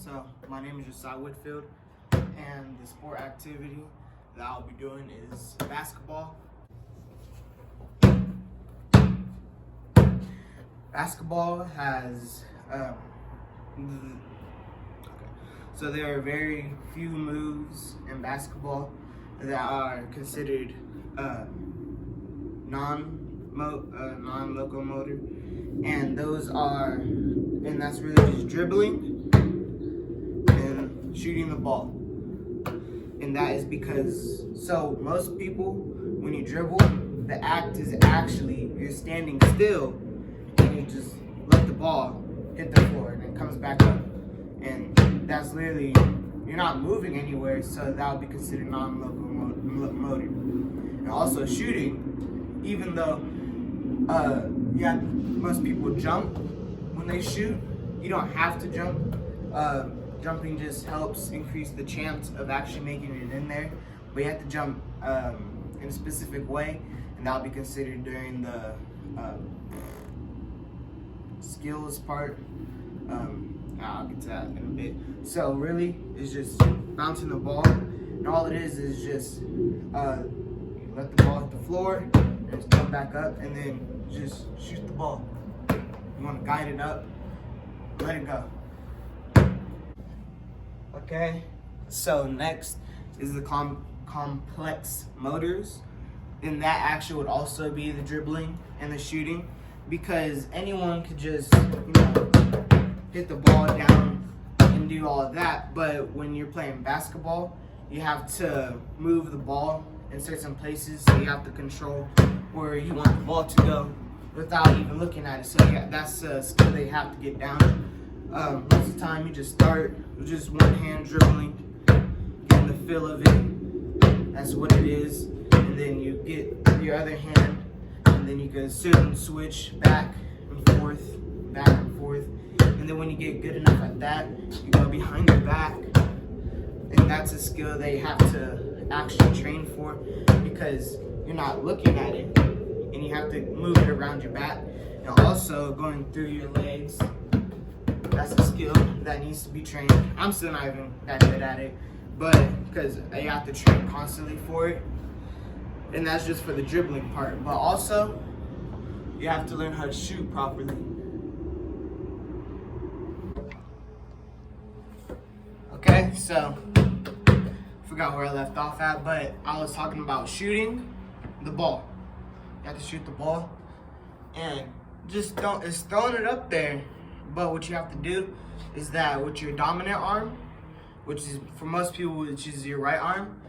So my name is Josiah Whitfield, and the sport activity that I'll be doing is basketball. Basketball has so there are very few moves in basketball that are considered non-locomotor, and that's really just dribbling and shooting the ball. And that is because, so most people, when you dribble, the act is actually you're standing still and you just let the ball hit the floor and it comes back up. And that's literally, you're not moving anywhere, so that would be considered non-locomotor. And also shooting, even though most people jump when they shoot, you don't have to jump. Jumping just helps increase the chance of actually making it in there, but you have to jump in a specific way, and that'll be considered during the skills part. I'll get to that in a bit. So really, it's just bouncing the ball, and all it is just let the ball hit the floor, and just come back up, and then just shoot the ball. You want to guide it up, let it go. Okay, so next is the complex motors, and that actually would also be the dribbling and the shooting, because anyone could just hit the ball down and do all of that. But when you're playing basketball, you have to move the ball in certain places, so you have to control where you want the ball to go without even looking at it. So yeah, that's a skill they have to get down. Most of the time you just start with just one hand dribbling, getting the feel of it, that's what it is, and then you get your other hand, and then you can sit and switch back and forth, and then when you get good enough at that, you go behind your back, and that's a skill they have to actually train for, because you're not looking at it, and you have to move it around your back, and also going through your legs. That's a skill that needs to be trained. I'm still not even that good at it, but because you have to train constantly for it, and that's just for the dribbling part. But also, you have to learn how to shoot properly. Okay, so forgot where I left off at, but I was talking about shooting the ball. You have to shoot the ball, and just it's throwing it up there. But what you have to do is that with your dominant arm, which is for most people, which is your right arm,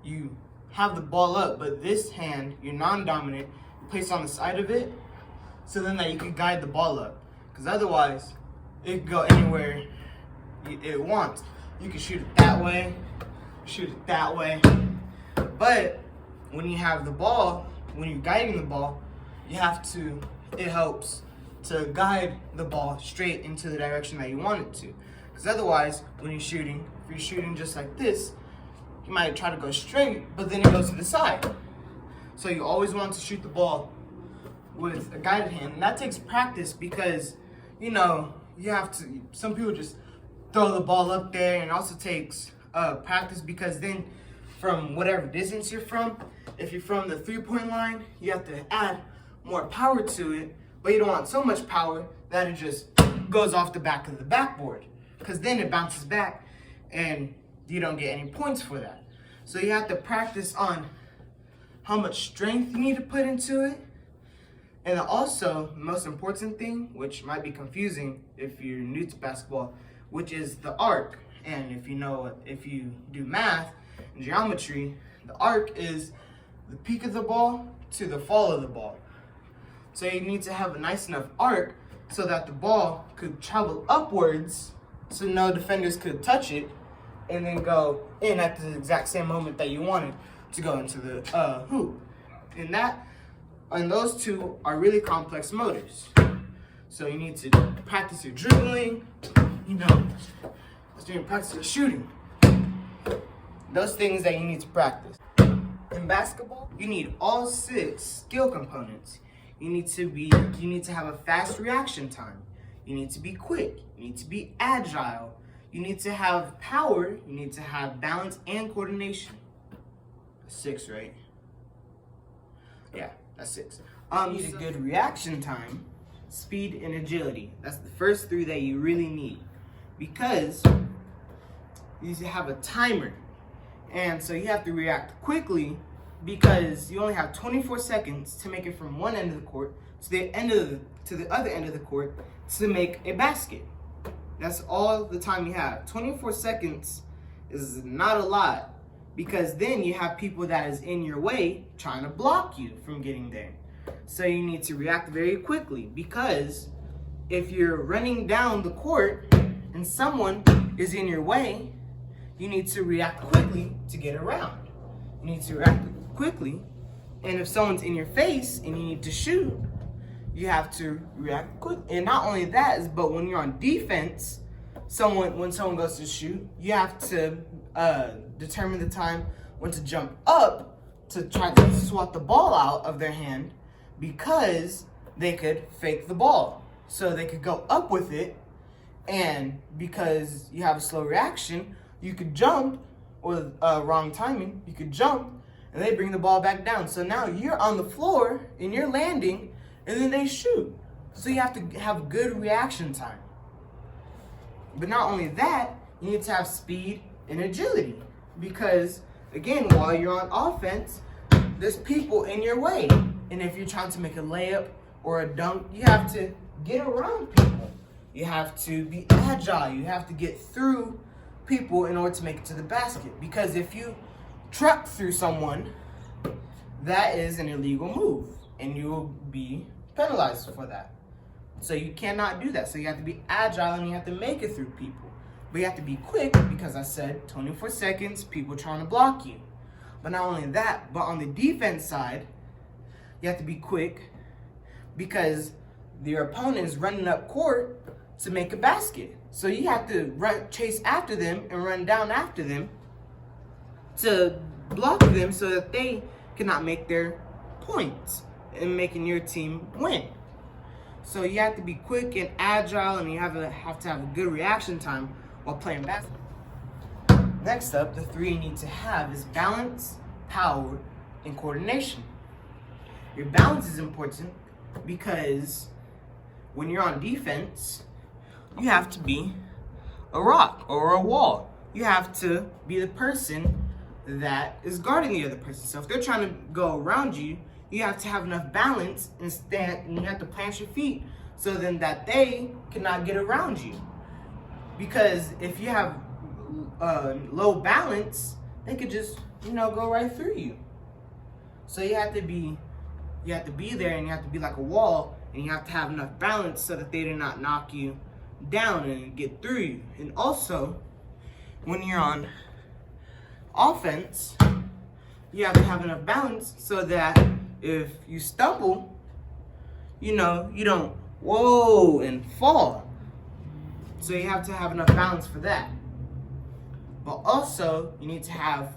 you have the ball up, but this hand, your non-dominant, you place on the side of it, so then that you can guide the ball up. Because otherwise, it can go anywhere it wants. You can shoot it that way, shoot it that way. But when you have the ball, when you're guiding the ball, it helps to guide the ball straight into the direction that you want it to. Because otherwise, when you're shooting, if you're shooting just like this, you might try to go straight, but then it goes to the side. So you always want to shoot the ball with a guided hand. And that takes practice, because, you have to, some people just throw the ball up there, and it also takes practice, because then from whatever distance you're from, if you're from the 3-point line, you have to add more power to it. But you don't want so much power that it just goes off the back of the backboard, because then it bounces back and you don't get any points for that. So you have to practice on how much strength you need to put into it. And also, the most important thing, which might be confusing if you're new to basketball, which is the arc. And if you do math and geometry, the arc is the peak of the ball to the fall of the ball. So you need to have a nice enough arc so that the ball could travel upwards, so no defenders could touch it, and then go in at the exact same moment that you wanted to go into the hoop. And those two are really complex motors. So you need to practice your dribbling, practice your shooting. Those things that you need to practice. In basketball, you need all 6 skill components. You need to have a fast reaction time. You need to be quick. You need to be agile. You need to have power, you need to have balance and coordination. 6, right? Yeah, that's 6. You need a good reaction time, speed, and agility. That's the first 3 that you really need. Because you have a timer. And so you have to react quickly because you only have 24 seconds to make it from one end of the court to the other end of the court to make a basket. That's all the time you have. 24 seconds is not a lot because then you have people that is in your way trying to block you from getting there. So you need to react very quickly because if you're running down the court and someone is in your way, you need to react quickly to get around. You need to react quickly, and if someone's in your face and you need to shoot, you have to react quick. And not only that, but when you're on defense, when someone goes to shoot, you have to determine the time when to jump up to try to swat the ball out of their hand because they could fake the ball. So they could go up with it, and because you have a slow reaction, you could jump with wrong timing, you could jump and they bring the ball back down. So now you're on the floor and you're landing and then they shoot. So you have to have good reaction time. But not only that, you need to have speed and agility because, again, while you're on offense, there's people in your way. And if you're trying to make a layup or a dunk, you have to get around people. You have to be agile. You have to get through people in order to make it to the basket. Because if you truck through someone, that is an illegal move. And you will be penalized for that. So you cannot do that. So you have to be agile and you have to make it through people. But you have to be quick because I said 24 seconds, people trying to block you. But not only that, but on the defense side, you have to be quick because your opponent is running up court to make a basket. So you have to chase after them and run down after them to block them so that they cannot make their points and making your team win. So you have to be quick and agile, and you have to have a good reaction time while playing basketball. Next up, the 3 you need to have is balance, power, and coordination. Your balance is important because when you're on defense, you have to be a rock or a wall. You have to be the person that is guarding the other person. So if they're trying to go around you, you have to have enough balance and stand, and you have to plant your feet so then that they cannot get around you. Because if you have low balance, they could just, go right through you. So you have to be there, and you have to be like a wall, and you have to have enough balance so that they do not knock you down and get through you. And also, when you're on offense, you have to have enough balance so that if you stumble, you don't whoa and fall. So you have to have enough balance for that. But also, you need to have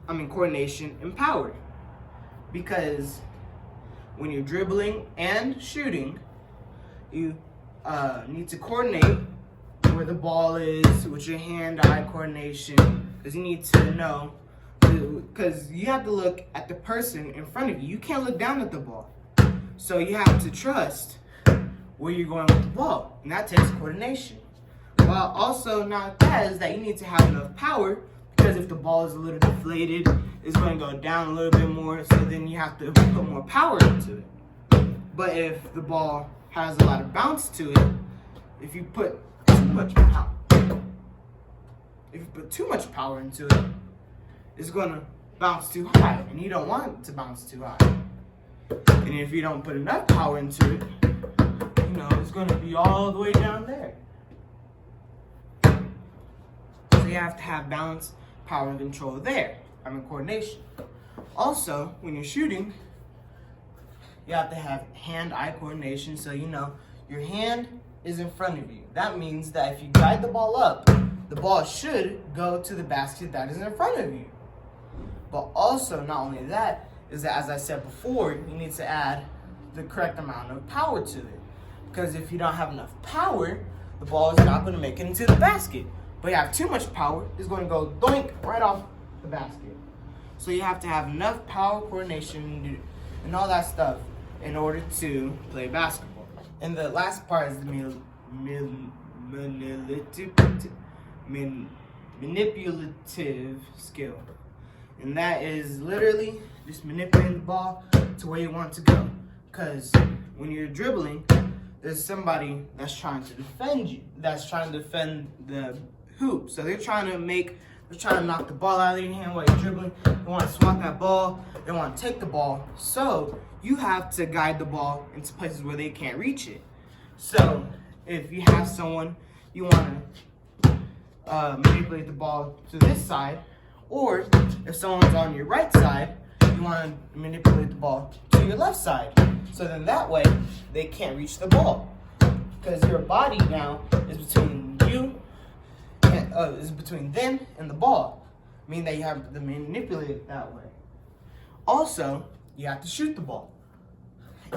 coordination and power. Because when you're dribbling and shooting, you need to coordinate where the ball is with your hand-eye coordination. Because you need to know, because you have to look at the person in front of you. You can't look down at the ball. So you have to trust where you're going with the ball. And that takes coordination. While also not that is that you need to have enough power, because if the ball is a little deflated, it's going to go down a little bit more, so then you have to put more power into it. But if the ball has a lot of bounce to it, if you put too much power into it, it's going to bounce too high, and you don't want it to bounce too high. And if you don't put enough power into it, it's going to be all the way down there. So you have to have balance, power, and control there. Coordination. Also, when you're shooting, you have to have hand-eye coordination, so your hand is in front of you. That means that if you guide the ball up, the ball should go to the basket that is in front of you. But also, not only that, is that, as I said before, you need to add the correct amount of power to it. Because if you don't have enough power, the ball is not going to make it into the basket. But you have too much power, it's going to go doink right off the basket. So you have to have enough power, coordination, and all that stuff in order to play basketball. And the last part is the manipulative skill. And that is literally just manipulating the ball to where you want it to go. Because when you're dribbling, there's somebody that's trying to defend you, that's trying to defend the hoop. So they're trying to knock the ball out of your hand while you're dribbling. They want to swat that ball. They want to take the ball. So you have to guide the ball into places where they can't reach it. So if you have someone, you want to manipulate the ball to this side, or if someone's on your right side, you want to manipulate the ball to your left side. So then that way, they can't reach the ball. Because your body now is between you, and, is between them and the ball. Meaning that you have to manipulate it that way. Also, you have to shoot the ball.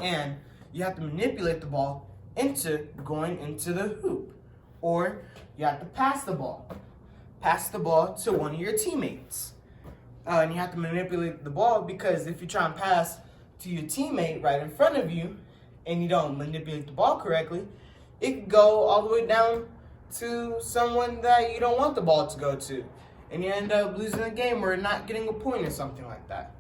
And you have to manipulate the ball into going into the hoop. Or you have to pass the ball. Pass the ball to one of your teammates. And you have to manipulate the ball, because if you try and pass to your teammate right in front of you and you don't manipulate the ball correctly, it could go all the way down to someone that you don't want the ball to go to. And you end up losing the game or not getting a point or something like that.